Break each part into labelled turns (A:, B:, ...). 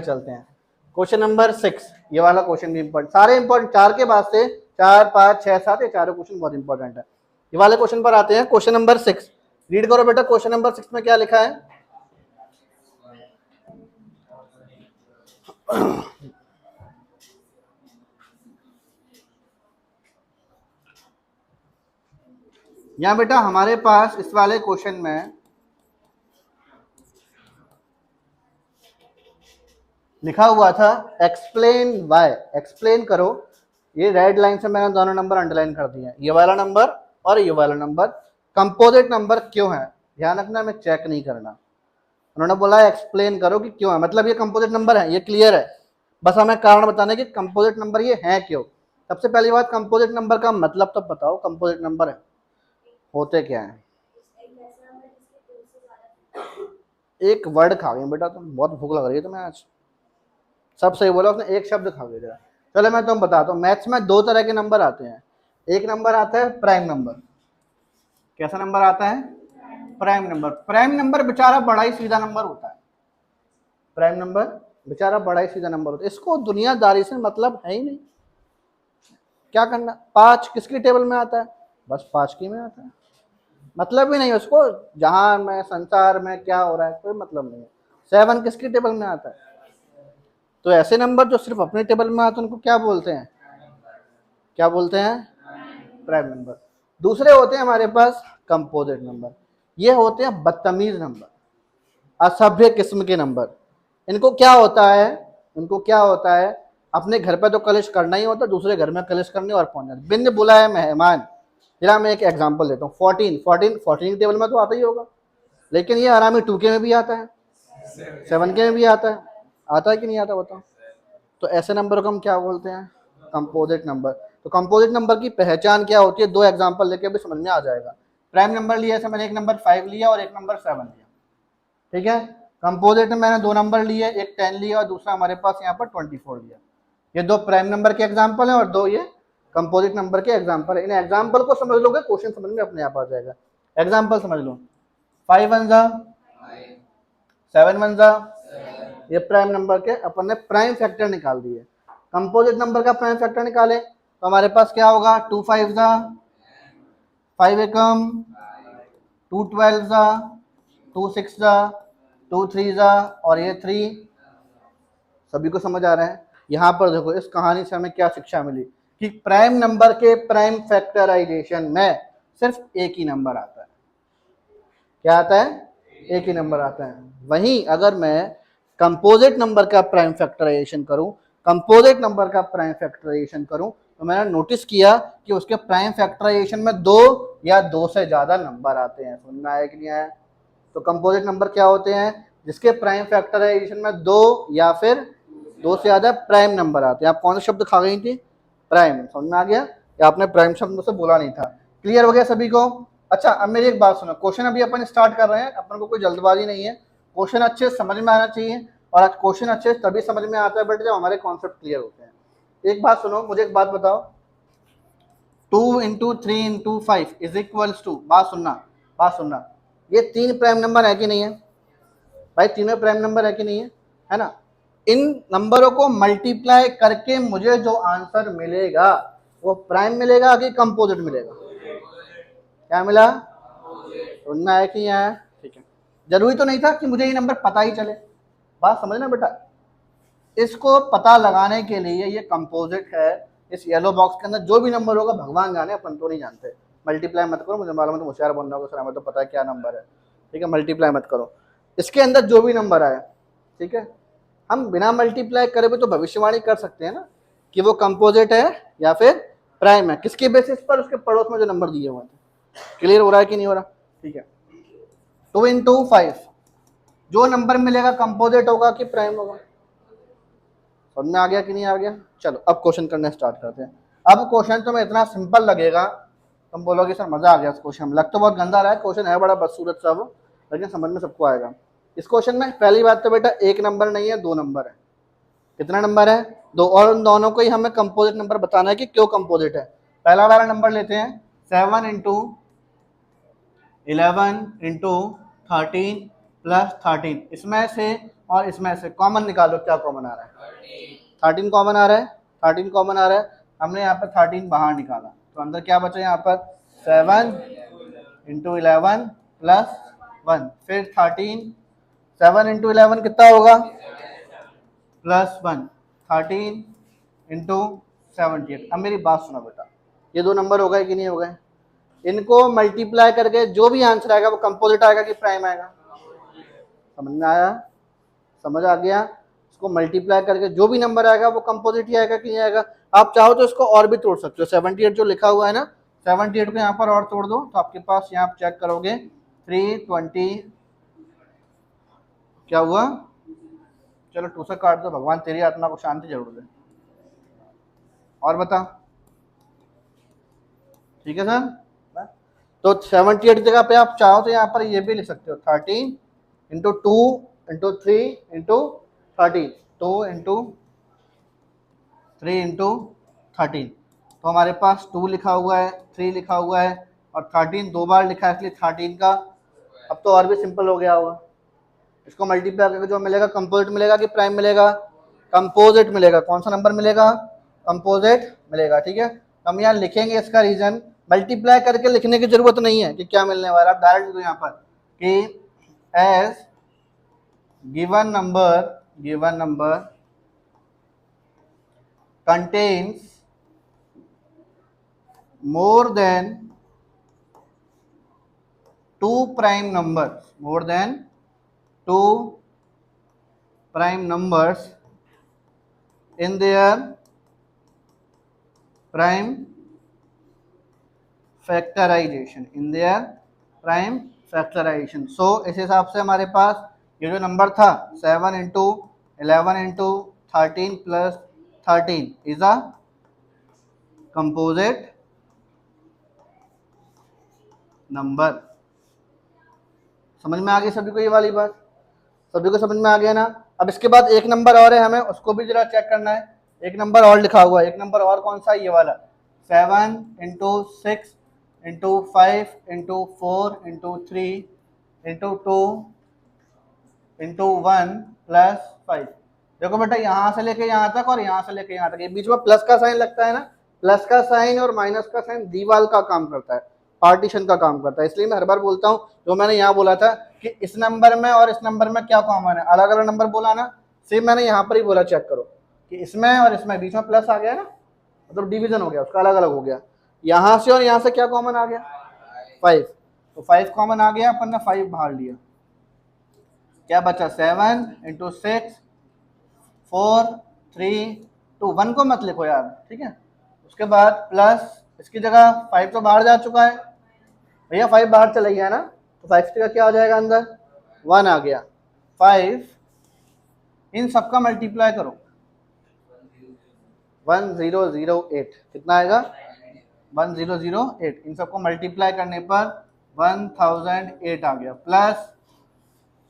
A: चलते हैं question number 6। ये वाला क्वेश्चन भी इंपॉर्टेंट, सारे इंपॉर्टेंट, 4 के बाद से 4 5 6 7 ये चारों क्वेश्चन बहुत इंपॉर्टेंट है। ये वाले क्वेश्चन पर आते हैं। क्वेश्चन नंबर 6 रीड करो बेटा। क्वेश्चन नंबर 6 में क्या लिखा है? यहाँ बेटा हमारे पास इस वाले क्वेश्चन में लिखा हुआ था एक्सप्लेन वाई। एक्सप्लेन करो। ये रेड लाइन से मैंने दोनों नंबर अंडरलाइन कर दिए हैं, ये वाला नंबर और ये वाला नंबर। कंपोजिट नंबर क्यों है ध्यान रखना, मैं चेक नहीं करना। उन्होंने बोला एक्सप्लेन करो कि क्यों है, मतलब ये कंपोजिट नंबर है, ये क्लियर है। बस हमें कारण बताना है कि कंपोजिट नंबर ये है क्यों। सबसे पहली बात, कंपोजिट नंबर का मतलब तो बताओ, कंपोजिट नंबर है होते क्या है? एक वर्ड खा गई बेटा तुम, बहुत भूख लग रही है तुम्हें आज। सब सही बोला उसने, एक शब्द खा गया। चलो मैं तुम बताता हूँ, मैथ्स में 2 तरह के नंबर आते हैं। एक नंबर आता है प्राइम नंबर। कैसा नंबर आता है? Prime number. प्राइम नंबर बेचारा बड़ा ही सीधा नंबर होता है। प्राइम नंबर बेचारा बड़ा ही सीधा नंबर होता है, इसको दुनियादारी से मतलब है ही नहीं। क्या करना, 5 किसकी टेबल में आता है? बस 5 की में आता है, मतलब ही नहीं उसको जहां में संसार में क्या हो रहा है कोई मतलब नहीं है। 7 किसकी टेबल में आता है? तो ऐसे नंबर जो सिर्फ अपने टेबल में आते हैं उनको क्या बोलते हैं? क्या बोलते हैं? Prime number. दूसरे होते हैं हमारे पास कंपोजिट नंबर। ये होते हैं बदतमीज नंबर, असभ्य किस्म के नंबर। इनको क्या होता है? इनको क्या होता है, अपने घर पे तो कलेश करना ही होता है, दूसरे घर में कलेश करने और पहुंचना, बिन बुलाए मेहमान। जरा मैं एक एग्जांपल देता हूँ। 14 टेबल में तो आता ही होगा, लेकिन ये आरामी 2 के में भी आता है, 7 के में भी आता है। आता है कि नहीं आता बताओ? तो ऐसे नंबर को हम क्या बोलते हैं? Composite number. तो कंपोजिट नंबर की पहचान क्या होती है? 2 एग्जांपल लेके भी समझ में आ जाएगा। प्राइम नंबर लिया, ऐसे मैंने एक नंबर 5 लिया और एक नंबर 7 लिया, ठीक है। कंपोजिट में मैंने 2 नंबर लिए, एक 10 लिया और दूसरा हमारे पास यहाँ पर 24 लिया। ये 2 प्राइम नंबर के एग्जाम्पल हैं और 2 ये कंपोजिट नंबर के एग्जाम्पल है। इन एग्जाम्पल को समझ लोगे, क्वेश्चन समझ में अपने आप आ जाएगा। एग्जाम्पल समझ लो। 5 1 जा 7 1 जा, ये प्राइम नंबर के अपन ने प्राइम फैक्टर निकाल दिए। कंपोजिट नंबर का प्राइम फैक्टर निकाले तो हमारे पास क्या होगा? 2 5 जा 5 एकम, 2 12 जा 2 6 जा 2 3 जा और ये 3। सभी को समझ आ रहा है? यहाँ पर देखो, इस कहानी से हमें क्या शिक्षा मिली कि प्राइम नंबर के प्राइम फैक्टराइजेशन में सिर्फ एक ही नंबर आता है। क्या आता है? एक ही नंबर आता है। वहीं अगर मैं कंपोजिट नंबर का प्राइम फैक्टराइजेशन करूं, कंपोजिट नंबर का प्राइम फैक्टराइजेशन करूं, तो मैंने नोटिस किया कि उसके प्राइम फैक्टराइजेशन में 2 या 2 से ज्यादा नंबर आते हैं। सुनना है कि नहीं आया? तो कंपोजिट नंबर क्या होते हैं? जिसके प्राइम फैक्टराइजेशन में 2 या फिर 2 से ज्यादा प्राइम नंबर आते हैं। आप कौन सा शब्द खा गई थी? प्राइम। समझ में आ गया? या आपने प्राइम शब्द मुझसे बोला नहीं था? क्लियर हो गया सभी को? अच्छा, अब मेरी एक बात सुनो, क्वेश्चन अभी अपन स्टार्ट कर रहे हैं, अपन को कोई जल्दबाजी नहीं है। क्वेश्चन अच्छे समझ में आना चाहिए, और आज क्वेश्चन अच्छे तभी समझ में आता है बेटे जब हमारे कॉन्सेप्ट क्लियर होते हैं। एक बात सुनो, मुझे एक बात बताओ, 2 into 3 into 5 is equals to, बात सुनना, बात सुनना, ये 3 प्राइम नंबर है कि नहीं है भाई? तीनों प्राइम नंबर है कि नहीं है ना? इन नंबरों को मल्टीप्लाई करके मुझे जो आंसर मिलेगा वो प्राइम मिलेगा कि कंपोजिट मिलेगा? क्या मिला? सुनना है कि यहाँ है? ठीक है। जरूरी तो नहीं था कि मुझे ये नंबर पता ही चले, बात समझना बेटा। इसको पता लगाने के लिए ये कंपोजिट है। इस येलो बॉक्स के अंदर जो भी नंबर होगा भगवान जाने, अपन तो नहीं जानते। मल्टीप्लाई मत करो, मुझे मालूम है तुम होशियार बन रहे हो, सर हमें तो पता है क्या नंबर है, ठीक है। मल्टीप्लाई मत करो, इसके अंदर जो भी नंबर आए, ठीक है। हम बिना मल्टीप्लाई करे भी तो भविष्यवाणी कर सकते हैं ना कि वो कंपोजिट है या फिर प्राइम है, किसके बेसिस पर? उसके पड़ोस में जो नंबर दिए हुए थे। क्लियर हो रहा है कि नहीं हो रहा? ठीक है। 2 इंटू 5 जो नंबर मिलेगा कंपोजिट होगा कि प्राइम होगा? समझ में आ गया कि नहीं आ गया? चलो अब क्वेश्चन करना स्टार्ट करते हैं। अब क्वेश्चन तुम्हें इतना सिंपल लगेगा, तुम बोलोगे सर मजा आ गया इस क्वेश्चन में। लग तो बहुत गंदा रहा है, क्वेश्चन है बड़ा बदसूरत सा वो, लेकिन समझ में सबको आएगा। इस क्वेश्चन में पहली बात तो बेटा एक नंबर नहीं है, 2 नंबर है। कितना नंबर है? 2, और उन दोनों को ही हमें कंपोजिट नंबर बताना है कि क्यों कंपोजिट है। पहला वाला नंबर लेते हैं, 7 इंटू 11 इंटू 13 प्लस 13, इसमें से और इसमें से कॉमन निकालो, क्या कॉमन आ रहा है? 13 कॉमन आ रहा है, 13 कॉमन आ रहा है। हमने यहाँ पर 13 बाहर निकाला तो अंदर क्या बचा यहाँ पर? 7 इंटू 11 प्लस 1, फिर 13, 7 इंटू 11 कितना होगा? Plus 1, 13 into 78। अब मेरी बात सुना बेटा, ये दो नंबर हो गए कि नहीं हो गए? इनको मल्टीप्लाई करके जो भी आंसर आएगा वो कंपोजिट आएगा कि प्राइम आएगा? समझ में आया? समझ आ गया? इसको मल्टीप्लाई करके जो भी नंबर आएगा वो कंपोजिट ही आएगा कि नहीं आएगा? आप चाहो तो इसको और भी तोड़ सकते हो, 78 जो लिखा हुआ है ना, 78 को यहाँ पर और तोड़ दो तो आपके पास यहाँ चेक करोगे 320, क्या हुआ? चलो 2 से काट दो, भगवान तेरी आत्मा को शांति जरूर दे। और बता, ठीक है सर? तो 78 जगह पे आप चाहो तो यहाँ पर ये भी लिख सकते हो 13 into 2 into 3 into 13, 2 into 3 into 13। तो हमारे पास 2 लिखा हुआ है, 3 लिखा हुआ है और 13 दो बार लिखा है, इसलिए 13 का अब तो और भी सिंपल हो गया होगा। इसको मल्टीप्लाई करके जो मिलेगा कंपोजिट मिलेगा कि प्राइम मिलेगा? कंपोजिट मिलेगा। कौन सा नंबर मिलेगा? कंपोजिट मिलेगा। ठीक है, हम यहाँ लिखेंगे इसका रीजन, मल्टीप्लाई करके लिखने की जरूरत नहीं है कि क्या मिलने वाला है, आप डायरेक्ट दो यहाँ पर कि as given number contains more than two prime numbers in their prime factorization, so इस हिसाब से हमारे पास ये जो नंबर था 7 into 11 into 13 plus 13 is a composite number. समझ में आ गई सभी को ये वाली बात? सभी को समझ में आ गया ना? अब इसके बाद एक नंबर और है, हमें उसको भी जरा चेक करना है। एक नंबर और लिखा हुआ है, एक नंबर और कौन सा है? ये वाला 7 into 6 into 5 into 4 into 3 into 2 into 1 plus 5। देखो बेटा, यहाँ से लेके यहाँ तक और यहाँ से लेके यहाँ तक, ये बीच में प्लस का साइन लगता है ना, प्लस का साइन और माइनस का साइन दीवार का काम करता है, पार्टीशन का काम करता है। इसलिए मैं हर बार बोलता हूँ, जो मैंने यहाँ बोला था कि इस नंबर में और इस नंबर में क्या कॉमन है, अलग अलग नंबर बोला ना, सेम मैंने यहाँ पर ही बोला, चेक करो कि इसमें और इसमें बीच में प्लस आ गया ना, मतलब डिवीजन हो गया, उसका अलग अलग हो गया। यहाँ से और यहाँ से क्या कॉमन आ गया? 5, तो 5 कॉमन आ गया, अपन ने 5 बाहर लिया, क्या बचा? 7 इंटू 6 4 3 2, 1 को मत लिखो यार, ठीक है। उसके बाद प्लस, इसकी जगह 5 तो बाहर जा चुका है भैया, 5 बाहर चला गया ना, तो 5 की जगह क्या आ जाएगा? अंदर 1 आ गया। 5 इन सबका मल्टीप्लाई करो, 1008, कितना आएगा? 1008। इन सबको मल्टीप्लाई करने पर 1008 आ गया। प्लस,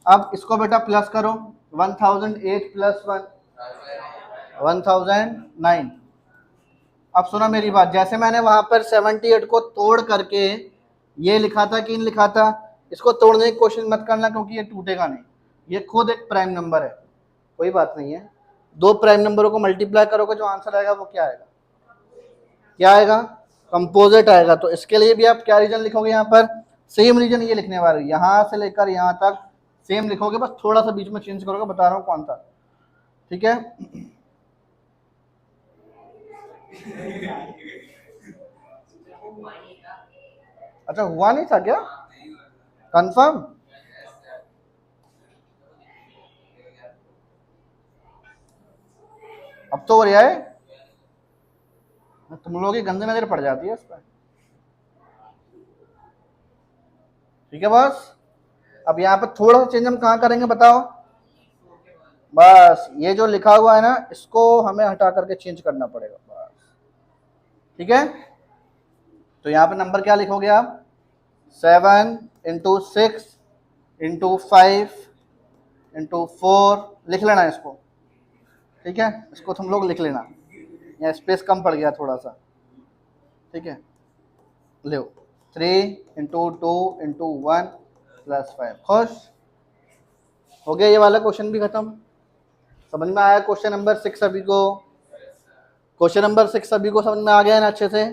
A: अब इसको बेटा प्लस करो, 1008 प्लस 1 1009। अब सुना मेरी बात, जैसे मैंने वहां पर 78 को तोड़ करके ये लिखा था कि इन लिखा था, इसको तोड़ने की कोशिश मत करना क्योंकि ये टूटेगा नहीं, ये खुद एक प्राइम नंबर है, कोई बात नहीं है। दो प्राइम नंबरों को मल्टीप्लाई करोगे, जो आंसर आएगा वो क्या आएगा? क्या आएगा? कंपोजिट आएगा। तो इसके लिए भी आप क्या रीजन लिखोगे यहाँ पर? सेम रीजन ये लिखने वाले, यहाँ से लेकर यहाँ तक सेम लिखोगे, बस थोड़ा सा बीच में चेंज करोगे, बता रहा हूँ कौन सा, ठीक है। अच्छा, हुआ नहीं था क्या? कंफर्म? अब तो हो रहा है, तुम लोगों की गंदी नजर पड़ जाती है इस पर, ठीक है बस। अब यहाँ पर थोड़ा सा चेंज हम कहाँ करेंगे बताओ? बस ये जो लिखा हुआ है ना, इसको हमें हटा करके चेंज करना पड़ेगा बस, ठीक है। तो यहाँ पे नंबर क्या लिखोगे आप? 7 इंटू 6 इंटू 5 इंटू 4, लिख लेना इसको, ठीक है। इसको तुम लोग लिख लेना, यहाँ स्पेस कम पड़ गया थोड़ा सा, ठीक है। लो 3 इंटू 2 इंटू 1 प्लस 5, खुश? हो गया ये वाला क्वेश्चन भी खत्म। समझ में आया क्वेश्चन नंबर 6 सभी को? क्वेश्चन नंबर 6 सभी को समझ में आ गया ना अच्छे से?